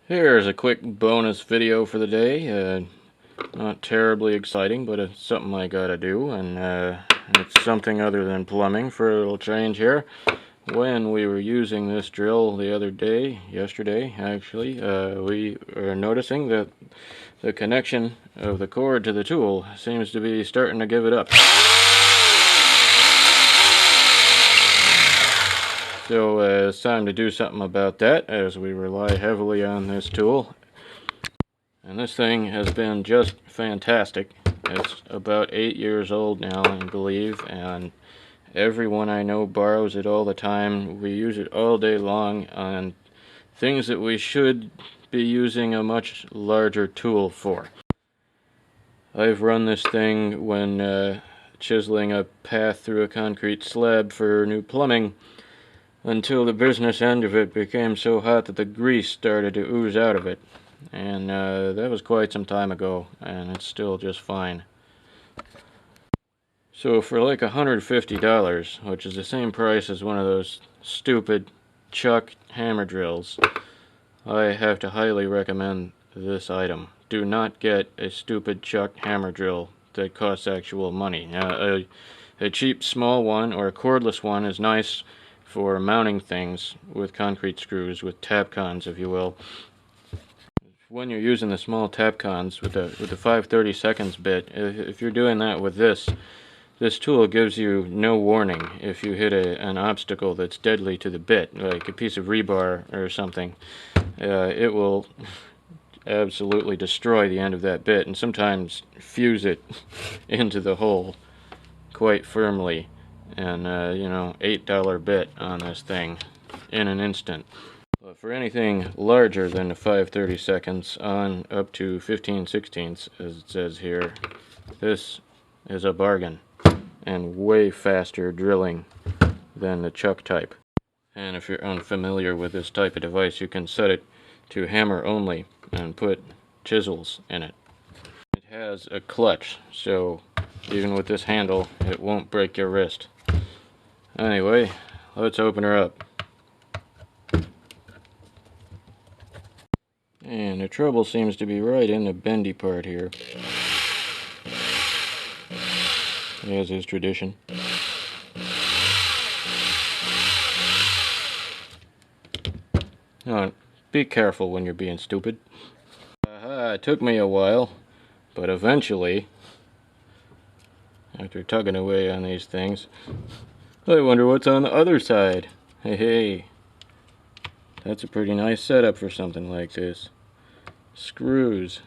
Here's a quick bonus video for the day. Not terribly exciting, but it's something I gotta do, and it's something other than plumbing for a little change here. When we were using this drill the other day, yesterday actually, we were noticing that the connection of the cord to the tool seems to be starting to give it up. So it's time to do something about that, as we rely heavily on this tool. And this thing has been just fantastic. It's about 8 years old now, I believe, and everyone I know borrows it all the time. We use it all day long on things that we should be using a much larger tool for. I've run this thing when chiseling a path through a concrete slab for new plumbing, until the business end of it became so hot that the grease started to ooze out of it. And that was quite some time ago, and it's still just fine. So for like $150, which is the same price as one of those stupid chuck hammer drills, I have to highly recommend this item. Do not get a stupid chuck hammer drill that costs actual money. Now, a cheap small one or a cordless one is nice for mounting things with concrete screws, with tapcons, if you will. When you're using the small tapcons with the 5/32 bit, if you're doing that with this tool gives you no warning if you hit an obstacle that's deadly to the bit, like a piece of rebar or something. It will absolutely destroy the end of that bit, and sometimes fuse it into the hole quite firmly. And you know, $8 bit on this thing in an instant. But for anything larger than the 5/32 on up to 15/16, as it says here, this is a bargain and way faster drilling than the chuck type. And if you're unfamiliar with this type of device, you can set it to hammer only and put chisels in it. It has a clutch, so even with this handle, it won't break your wrist. Anyway, let's open her up. And the trouble seems to be right in the bendy part here, as is tradition. Now, be careful when you're being stupid. It took me a while, but eventually, after tugging away on these things, I wonder what's on the other side. Hey, that's a pretty nice setup for something like this. Screws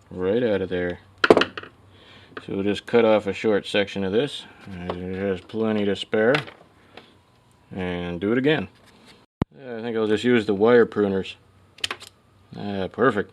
right out of there. So we'll just cut off a short section of this. It has plenty to spare. And do it again. I think I'll just use the wire pruners. Perfect.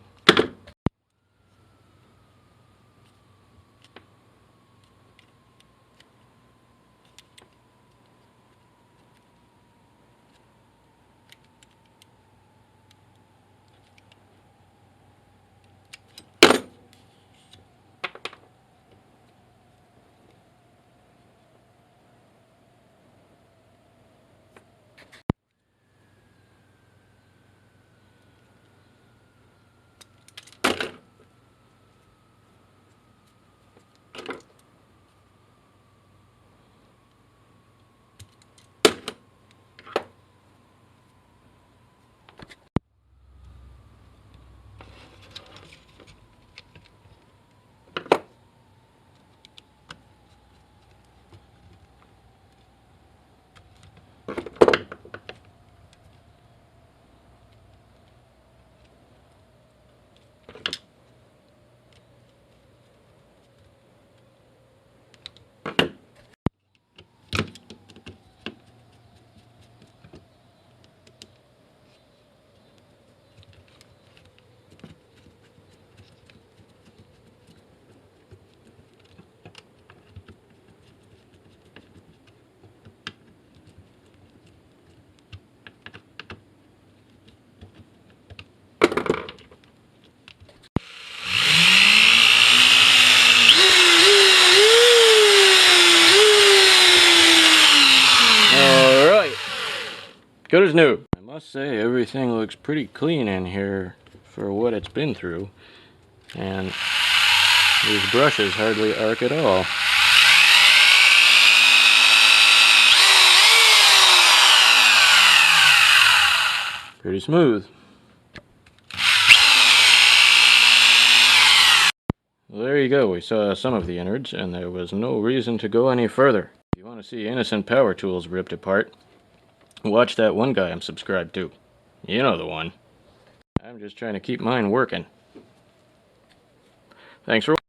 Good as new. Must say, everything looks pretty clean in here for what it's been through. And these brushes hardly arc at all. Pretty smooth. Well, there you go. We saw some of the innards, and there was no reason to go any further. If you want to see innocent power tools ripped apart, watch that one guy I'm subscribed to. You know the one. I'm just trying to keep mine working. Thanks for watching.